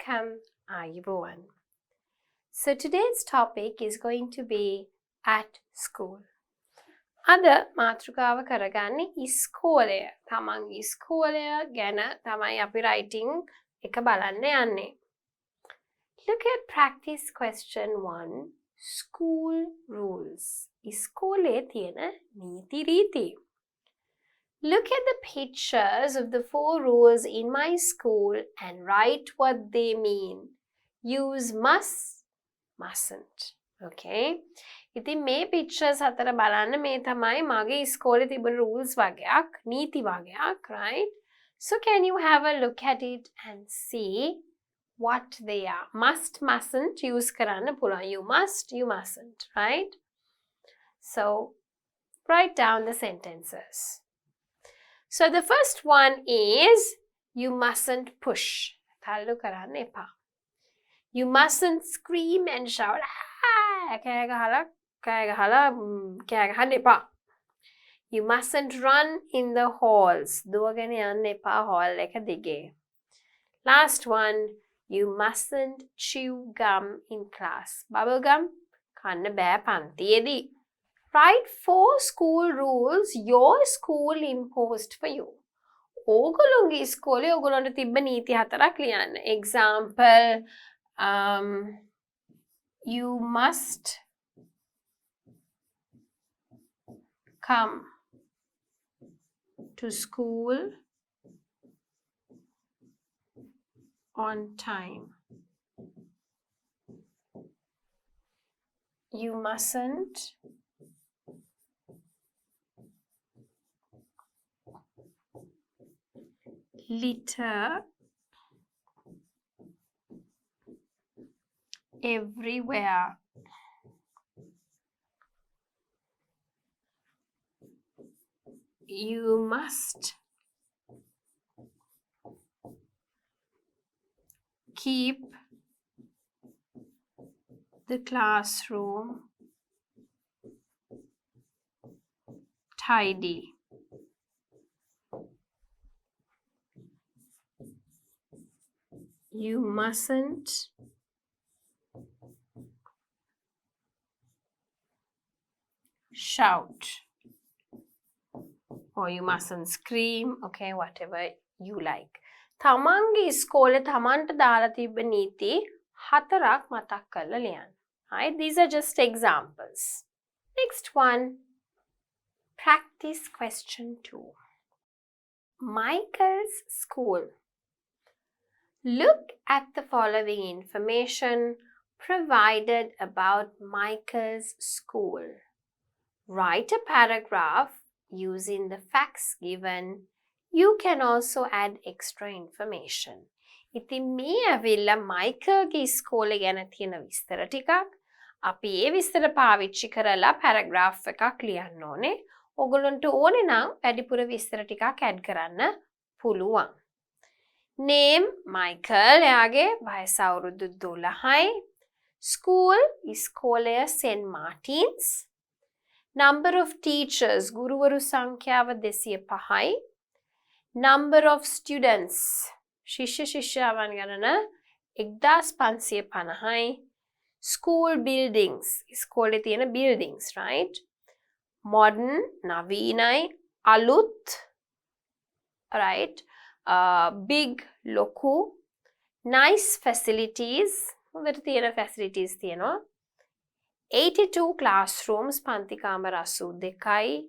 Welcome, everyone. So today's topic is going to be at school. අද මාතෘකාව කරගන්නේ ඉස්කෝලය. තමන්ගේ ඉස්කෝලය ගැන තමයි අපි writing එක බලන්න යන්නේ. Look at practice question 1. School rules. ඉස්කෝලේ තියෙන නීති රීති. Look at the pictures of the 4 rules in my school and write what they mean. Use must, mustn't. Okay? ඉතින් මේ pictures අතර බලන්න මේ තමයි මගේ ඉස්කෝලේ තිබුණු rules වගයක්, නීති වගයක්, right? So can you have a look at it and see what they are? Must, mustn't use කරන්න පුළුවන්. You must, you mustn't, right? So write down the sentences. So the first one is you mustn't push. තල්ලු කරන්න එපා. You mustn't scream and shout. කෑ ගහන්න එපා. You mustn't run in the halls. දුවගෙන යන්න එපා hall එක දිගේ. Last one, you mustn't chew gum in class. Bubble gum කන්න බෑ පන්තියේදී. Write 4 school rules your school imposed for you. ඕගොල්ලෝගේ ඉස්කෝලේ ඕගොල්ලන්ට තිබ්බ නීති 4ක් ලියන්න. Example, you must come to school on time. You mustn't litter everywhere. You must keep the classroom tidy. You mustn't shout or you mustn't scream, okay, whatever you like. තමන්ගේ ඉස්කෝලේ තමන්ට දාලා තිබ්බ නීති 4ක් මතක් කරලා ලියන්න. Right? These are just examples. Next one, practice question 2. Michael's school. Look at the following information provided about Michael's school. Write a paragraph using the facts given. You can also add extra information. ඉතින් මේ ඇවිල්ලා මයිකල්ගේ ඉස්කෝලේ ගැන තියෙන විස්තර ටිකක් අපි ඒ විස්තර පාවිච්චි කරලා paragraph එකක් ලියන්න ඕනේ. ඔයගොල්ලන්ට ඕනේ නම් වැඩිපුර විස්තර ටිකක් add කරන්න පුළුවන්. Name Michael, එයාගේ වයස අවුරුදු 12යි. School ඉස්කෝලය St. Martin's. Number of teachers, ගුරුවරු සංඛ්‍යාව 205යි. Number of students, ශිෂ්‍ය ශිෂ්‍යාවන් ගණන 1550යි. School buildings, ඉස්කෝලේ තියෙන buildings, right? Modern, නවීනයි. අලුත්, right? Big, ලොකු. Nice facilities, හොඳට තියෙන facilities තියෙනවා. 82 classrooms, පන්ති කාමර 82යි.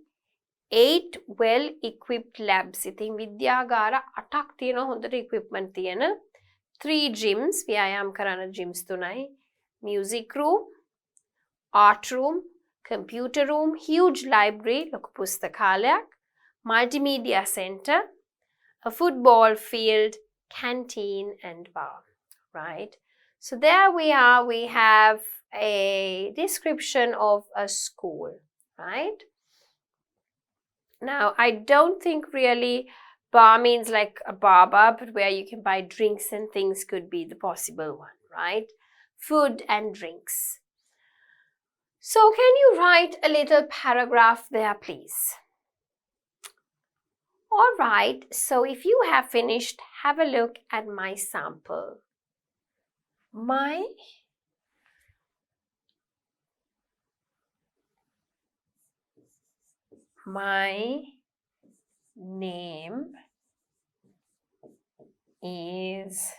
8 well-equipped labs, ඉතින් විද්‍යාගාර 8ක් තියෙනවා හොඳට equipment තියෙන. 3 gyms, ව්‍යායාම් කරන gyms 3යි. Music room, art room, computer room, huge library, ලොකු පුස්තකාලයක්. Multimedia center, a football field, canteen and bar, right? So there we are, we have a description of a school, right? Now, I don't think really bar means like a bar, but where you can buy drinks and things could be the possible one, right? Food and drinks. So can you write a little paragraph there, please? All right, so if you have finished, have a look at my sample. My name is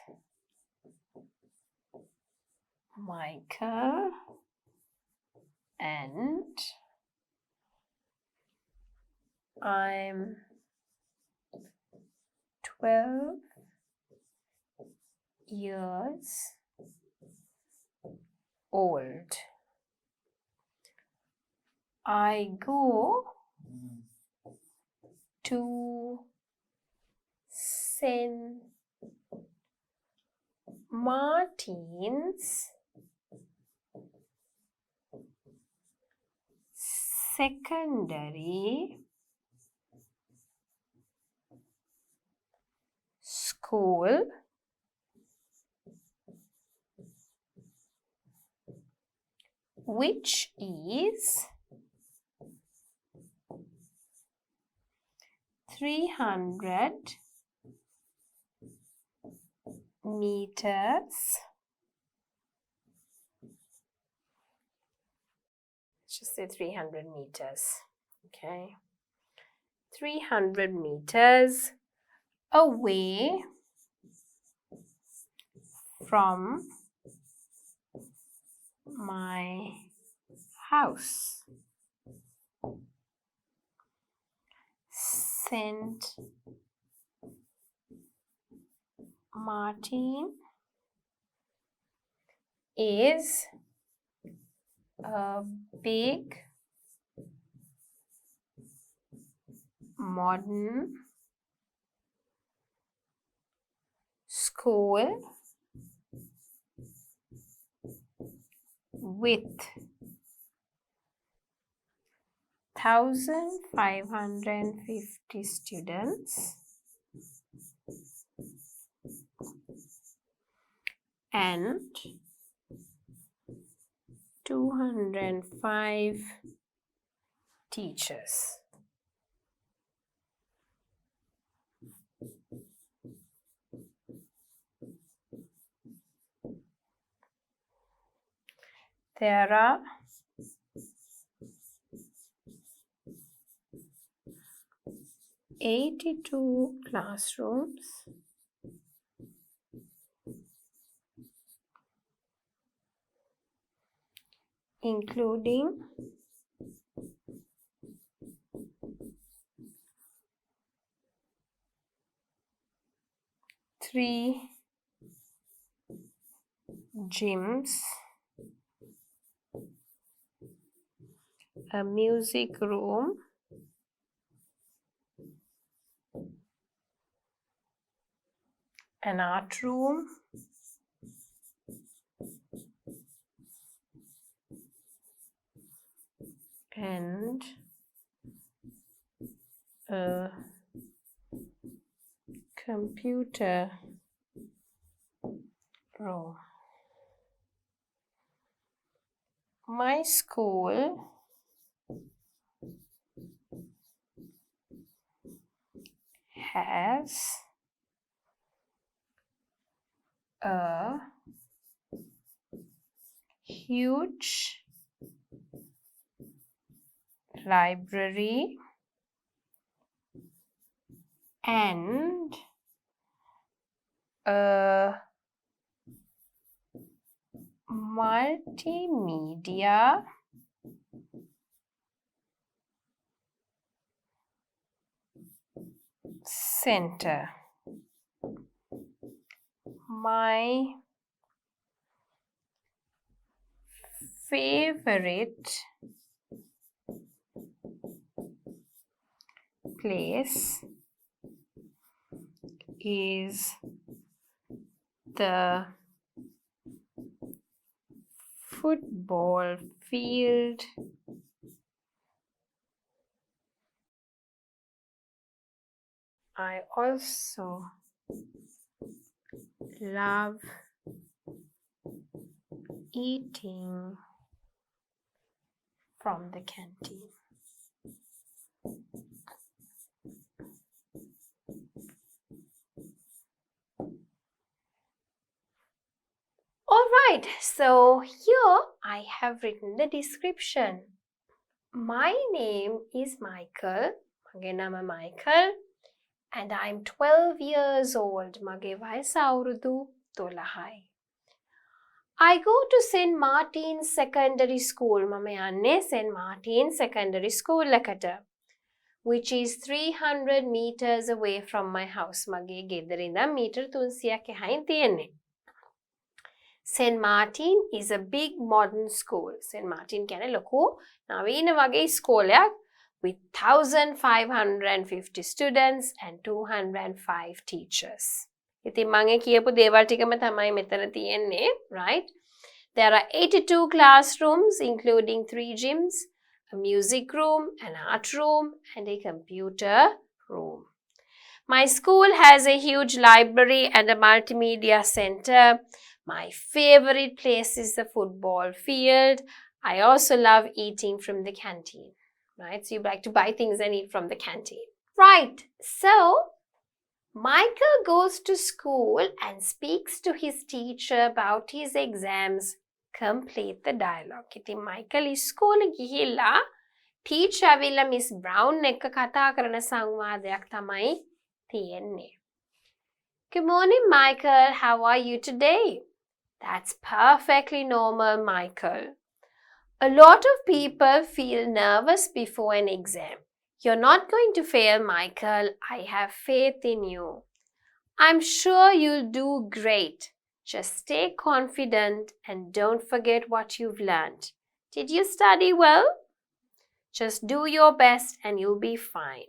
Michael and I'm 12 years old. I go to St. Martin's Secondary School which is 300 meters. Just say 300 meters. Okay. 300 meters away from my house. St. Martin is a big modern school with 1,550 students and 205 teachers. There are 82 classrooms including 3 gyms, a music room, an art room, and a computer room. My school has a huge library and a multimedia center. My favorite place is the football field. I also love eating from the canteen. Alright, so here I have written the description. My name is Michael. මගේ නම Michael. And I'm 12 years old. මගේ වයස අවුරුදු 12යි. I go to St. Martin's Secondary School. මම යන්නේ St. Martin's Secondary School එකට. Which is 300 meters away from my house. මගේ ගෙදර ඉඳන් මීටර් 300ක් එහායින් තියෙන්නේ. St. Martin is a big modern school. St. Martin කියන්නේ ලොකු නවීන වගේ ස්කෝලයක් with 1,550 students and 205 teachers. ඉතින් මම කියපු දේවල් ටිකම තමයි මෙතන තියෙන්නේ, right? There are 82 classrooms including 3 gyms, a music room, an art room, and a computer room. My school has a huge library and a multimedia center. My favorite place is the football field. I also love eating from the canteen. Right? So you like to buy things and eat from the canteen. Right. So Michael goes to school and speaks to his teacher about his exams. Complete the dialogue. ඉතින් Michael ඉස්කෝලේ ගිහිල්ලා teacher ඇවිල්ලා Miss Brown එක්ක කතා කරන සංවාදයක් තමයි තියෙන්නේ. Good morning, Michael. How are you today? That's perfectly normal, Michael. A lot of people feel nervous before an exam. You're not going to fail, Michael. I have faith in you. I'm sure you'll do great. Just stay confident and don't forget what you've learned. Did you study well? Just do your best and you'll be fine.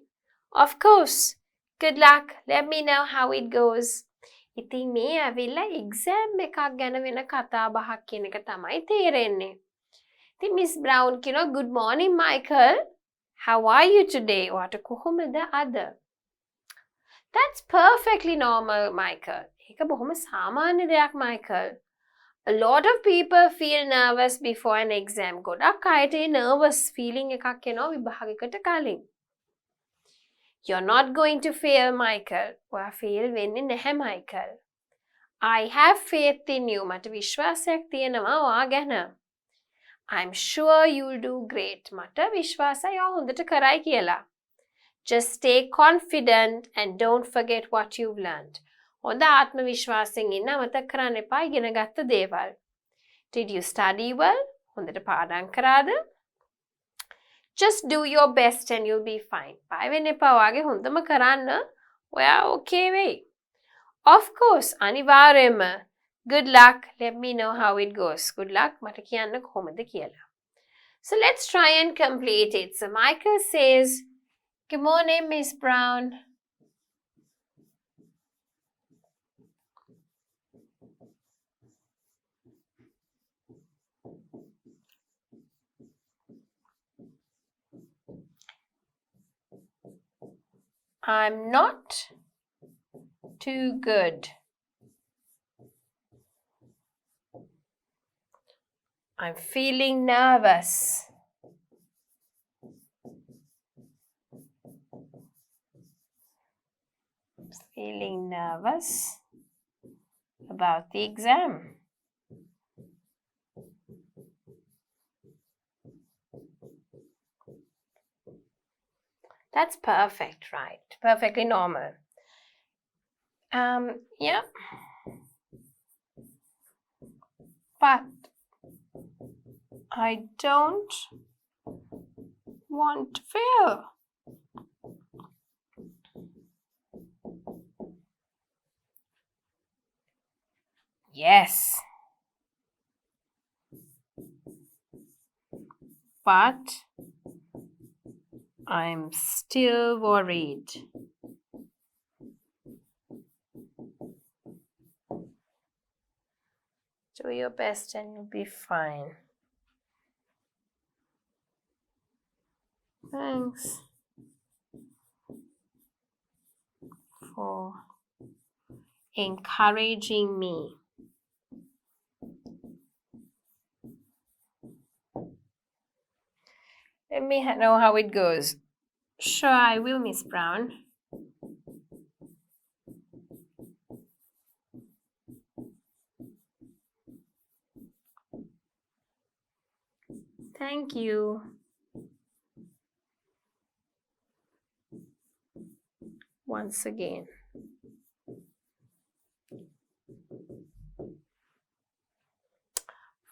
Of course. Good luck. Let me know how it goes. ඉතින් මේ ඇවිල්ලා exam එකක් ගැන වෙන කතා බහක් කියන එක තමයි තේරෙන්නේ. ඉතින් Miss Brown කියනවා good morning Michael. How are you today? ඔයාට කොහොමද අද? That's perfectly normal, Michael. ඒක බොහොම සාමාන්‍ය දෙයක්, Michael. A lot of people feel nervous before an exam. ගොඩක් අයට ඒ nervous feeling එකක් එනවා විභාගයකට කලින්. You're not going to fail, Michael. ඔයා fail වෙන්නේ නැහැ, Michael. I have faith in you. මට විශ්වාසයක් තියෙනවා ඔයා ගැන. I'm sure you'll do great. මට විශ්වාසයි ඔයා හොඳට කරයි කියලා. Just stay confident and don't forget what you've learned. හොඳ ආත්ම විශ්වාසයෙන් ඉන්න අමතක කරන්න එපා ඉගෙන ගත්ත දේවල්. Did you study well? හොඳට පාඩම් කරාද? Just do your best and you'll be fine. බය වෙන්න එපා ඔයාගේ හොඳම කරන්න. ඔයා okay වෙයි. Of course, අනිවාර්යයෙන්ම. Good luck. Let me know how it goes. Good luck. මට කියන්න කොහොමද කියලා. So let's try and complete it. So Michael says, good morning, Miss Brown. I'm not too good. I'm feeling nervous. Feeling nervous about the exam. That's perfect, right? Perfectly normal. Yeah. But I don't want to fail. Yes. But I'm still worried. Do your best and you'll be fine. Thanks for encouraging me. Let me know how it goes. Sure, I will, Miss Brown. Thank you. Once again.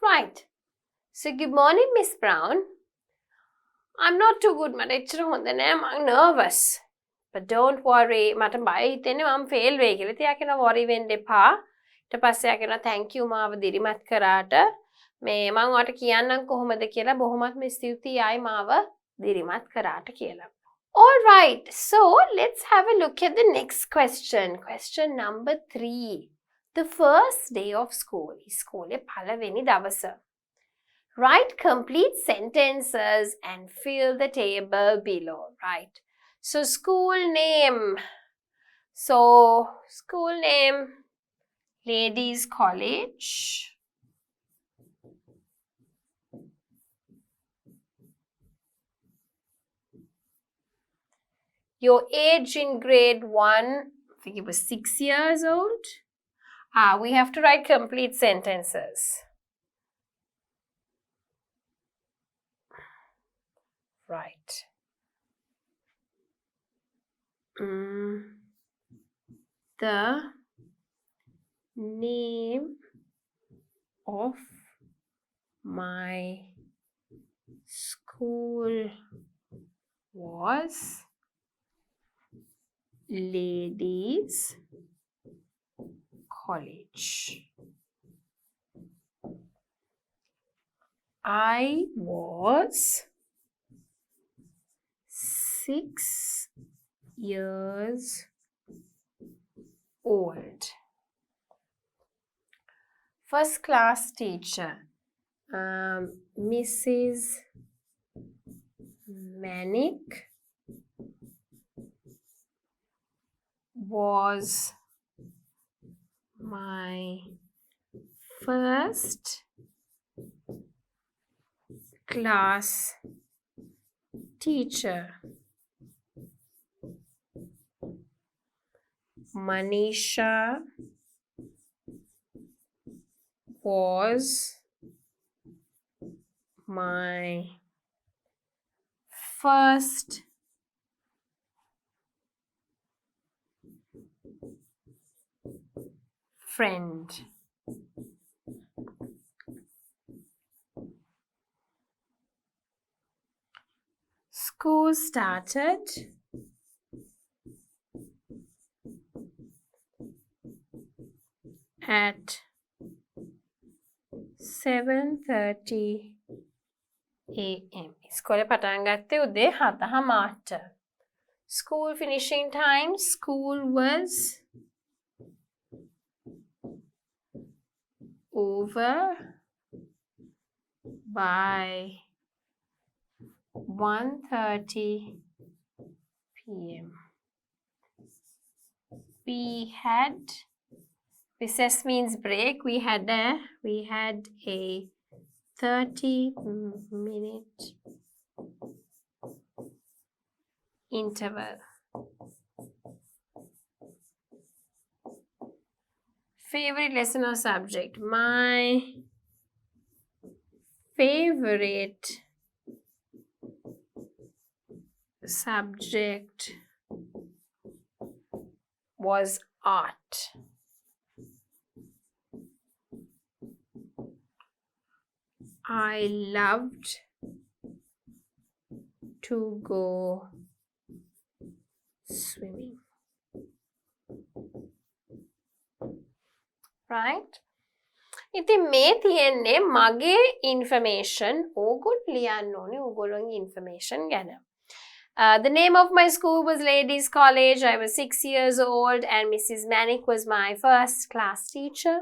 Right. So good morning, Miss Brown. I'm not too good. I'm nervous. But don't worry. I'm fail වෙයි කියලා. ඉතින් යකින worry වෙන්න එපා. ඊට පස්සේ යකින thank you මාව දිරිමත් කරාට මේ මම ඔයාලට කියන්නම් කොහොමද කියලා බොහොමත්ම ස්තුතියි ආයි මාව දිරිමත් කරාට කියලා. All right. So let's have a look at the next question. Question number 3. The first day of school. ඉස්කෝලේ පළවෙනි දවස. Write complete sentences and fill the table below. Right. So school name. So school name, Ladies College. Your age in grade 1, I think it was 6 years old. We have to write complete sentences. Right. The name of my school was Ladies College. I was 6 years old. First class teacher, Mrs. Manick was my first class teacher. Manisha was my first friend. School started at 7:30 a.m. ඉස්කෝලේ පටන් ගත්තේ උදේ 7:00ට. School finishing time, school was over by 1:30 p.m. We had recess means break. We had a 30-minute interval. Favorite lesson or subject? My favorite subject was art. I loved to go swimming. Right? ඉතින් මේ තියෙන්නේ මගේ information ඕගොල්ලෝ ලියන්න ඕනේ ඕගොල්ලෝගේ information ගැන. The name of my school was Ladies College. I was 6 years old and Mrs. Manick was my first class teacher.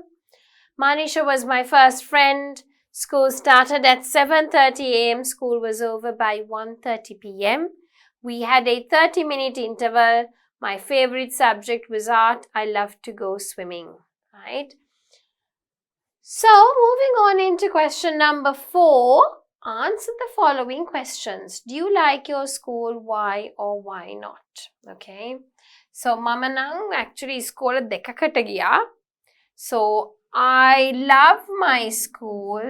Manisha was my first friend. School started at 7:30 a.m. School was over by 1:30 p.m. We had a 30-minute interval. My favorite subject was art. I loved to go swimming. Right? So, moving on into question number 4. Answer the following questions. Do you like your school? Why or why not? Okay. So, mama nang actually school dekakata giya. So, I love my school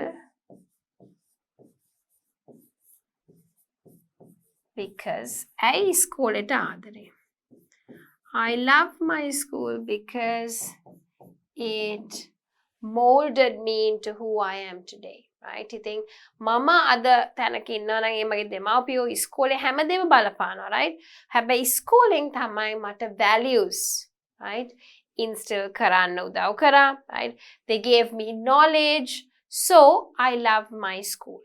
because ඇයි ඉස්කෝලේට ආදරේ. I love my school because it molded me into who I am today. Right? ඉතින් මම අද තැනක ඉන්නවා නම් ඒ මගේ දෙමාපියෝ ඉස්කෝලේ හැමදේම බලපානවා. Right? හැබැයි ඉස්කෝලෙන් තමයි මට values, right? instill කරන්න උදව් කරා. Right? They gave me knowledge. So I love my school.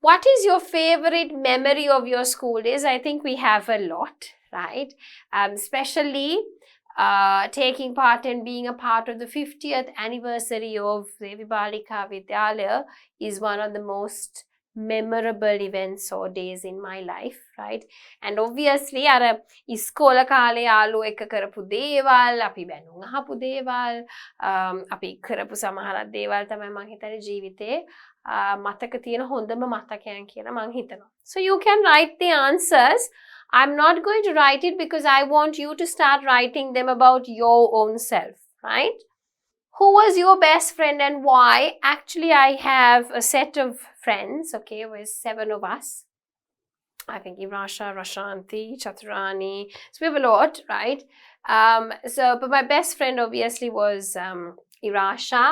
What is your favorite memory of your school days? I think we have a lot, right? Especially taking part and being a part of the 50th anniversary of Devi Balika Vidyalaya is one of the most memorable events or days in my life, right? And obviously අර ඉස්කෝල කාලේ යාළුවෝ එක්ක කරපු දේවල්, අපි බැනුම් අහපු දේවල්, අපි කරපු සමහරක් දේවල් තමයි මම හිතන්නේ ජීවිතේ මතක තියෙන හොඳම මතකයන් කියලා මම හිතනවා. So you can write the answers. I'm not going to write it because I want you to start writing them about your own self, right? Who was your best friend and why? Actually, I have a set of friends, okay, with 7 of us. I think Irasha, Rashanti, Chaturani. So we have a lot, right? But my best friend obviously was Irasha.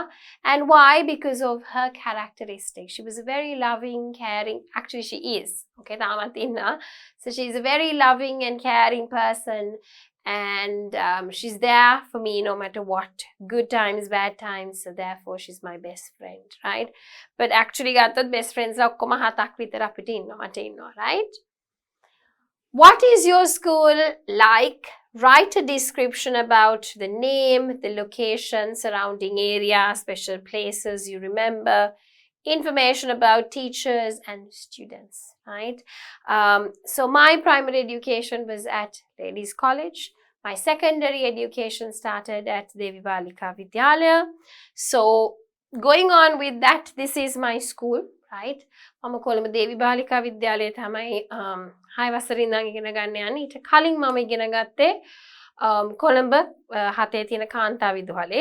And why? Because of her characteristics. She was a very loving, caring, actually she is, okay, Tamatina. So she's a very loving and caring person. And she's there for me no matter what, good times, bad times. So therefore she's my best friend, right? But actually got the best friends okkoma hatak vitara apita innawa mata innawa, right? What is your school like? Write a description about the name, the location, surrounding area, special places you remember, information about teachers and students, right? So my primary education was at Ladies College. My secondary education started at Devi Balika Vidyalaya. So going on with that, this is my school, right? මම කොළඹ දේවි බාලිකා විද්‍යාලයේ තමයි 6 වසරේ ඉඳන් ඉගෙන ගන්න යන්නේ. ඊට කලින් මම ඉගෙන ගත්තේ කොළඹ 7 තියෙන කාන්තා විදුහලේ.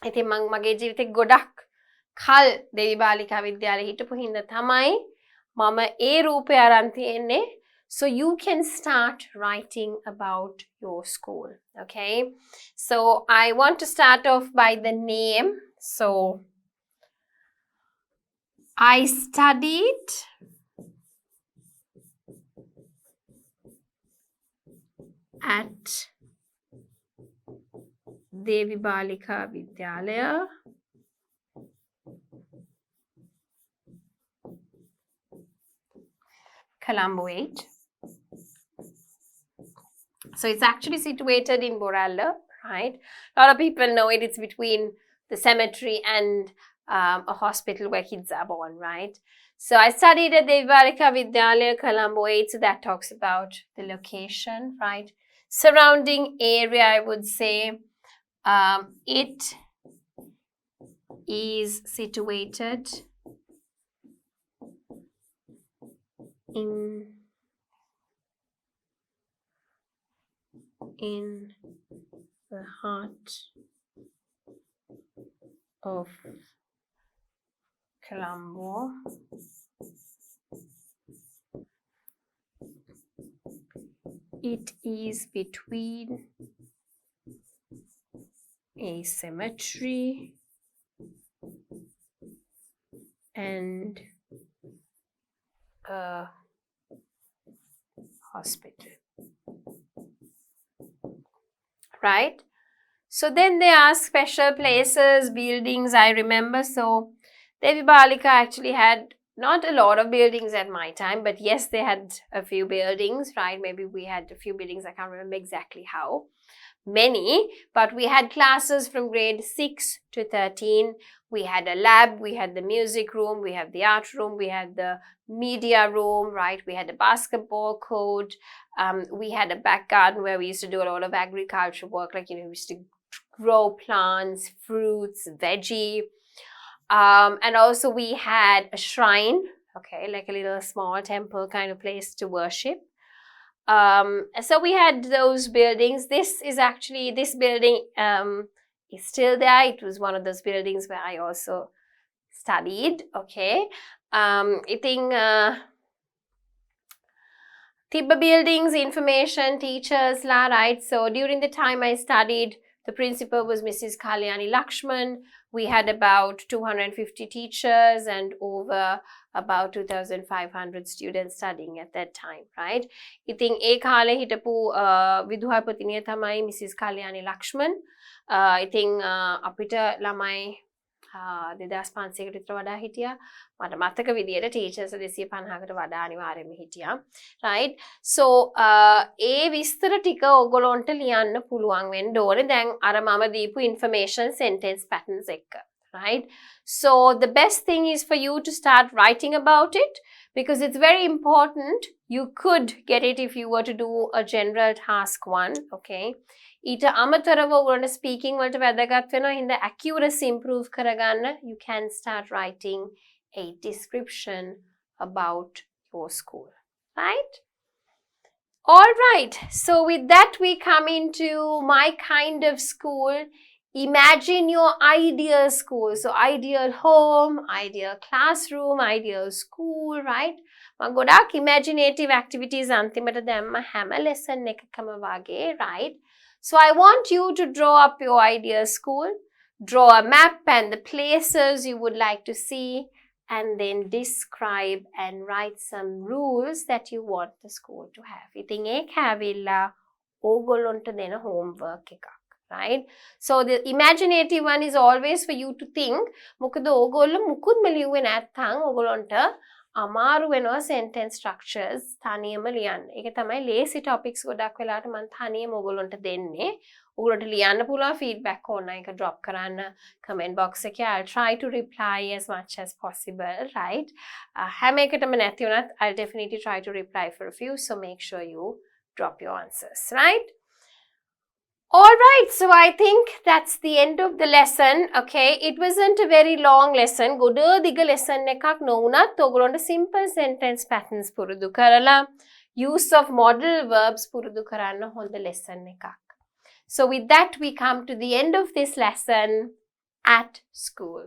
ඉතින් මම මගේ ජීවිතේ ගොඩක් කල් දේවි බාලිකා විද්‍යාලයේ හිටපු හින්දා තමයි මම ඒ රූපය අරන් තියෙන්නේ. So you can start writing about your school, okay? So I want to start off by the name. So I studied at Devi Balika Vidyalaya, Colombo 8. So it's actually situated in Boralla, right? A lot of people know it. It's between the cemetery and a hospital where kids are born, right? So I studied at Devi Balika Vidyalaya, Colombo 8. So that talks about the location, right? Surrounding area, I would say it is situated in the heart of Colombo. It is between a cemetery and a hospital, right? So then there are special places, buildings I remember. So Devi Balika actually had not a lot of buildings at my time, but yes, they had a few buildings, right? Maybe we had a few buildings, I can't remember exactly how many, but we had classes from grade 6 to 13. We had a lab, we had the music room, we had the art room, we had the media room, right? We had a basketball court. We had a back garden where we used to do a lot of agriculture work, like, we used to grow plants, fruits, veggie. And also we had a shrine, okay, like a little small temple kind of place to worship. So we had those buildings. This building is still there. It was one of those buildings where I also studied, okay. I think Tibba buildings, information, teachers, la, right? So during the time I studied, the principal was Mrs. Kalyani Lakshman. We had about 250 teachers and over about 2,500 students studying at that time, right? ඉතින් ඒ කාලේ හිටපු විදුහල්පතිනිය තමයි Mrs. Kalyani Lakshman. ඉතින් අපිට ළමයි 2500කට විතර වඩා හිටියා. මට මතක විදියට ටීචර්ස් 250කට වඩා අනිවාර්යයෙන්ම හිටියා. right? So ඒ විස්තර ටික ඔයගොල්ලන්ට ලියන්න පුළුවන් වෙන්න ඕනේ. දැන් අර මම දීපු information sentence patterns එක්ක. right? So the best thing is for you to start writing about it because it's very important. You could get it if you were to do a general task 1, okay? ඊට අමතරව ඔයගොල්ලන්ට speaking වලට වැදගත් වෙනවා. හින්දා accuracy improve කරගන්න you can start writing a description about your school, right? All right, so with that we come into my kind of school. Imagine your ideal school. So ideal home, ideal classroom, ideal school, right? මම ගොඩාක් imaginative activities අන්තිමට දැම්ම හැම lesson එකකම වගේ, right? So I want you to draw up your ideal school, draw a map and the places you would like to see, and then describe and write some rules that you want the school to have. ඉතින් ඒක ඇවිල්ලා ඕගොල්ලොන්ට දෙන homework එකක්. Right? So the imaginative one is always for you to think. මොකද ඕගොල්ලෝ මුකුත්ම ලියුවේ නැත්නම් ඕගොල්ලන්ට අමාරු වෙනවා sentence structures තනියම ලියන්න. ඒක තමයි lazy topics ගොඩක් වෙලාවට මම තනියම ඕගොල්ලන්ට දෙන්නේ. ඕගොල්ලන්ට ලියන්න පුළුවන් feedback ඕන එක drop කරන්න comment box එකේ. I'll try to reply as much as possible, right? හැම එකටම නැති වුණත් I'll definitely try to reply for a few, so make sure you drop your answers, right? All right, so I think that's the end of the lesson. Okay, it wasn't a very long lesson. ගොඩ දිග lesson එකක් නොවුනත් ඔයගොල්ලන්ට simple sentence patterns පුරුදු කරලා use of modal verbs පුරුදු කරන්න හොඳ lesson එකක්. So with that we come to the end of this lesson at school.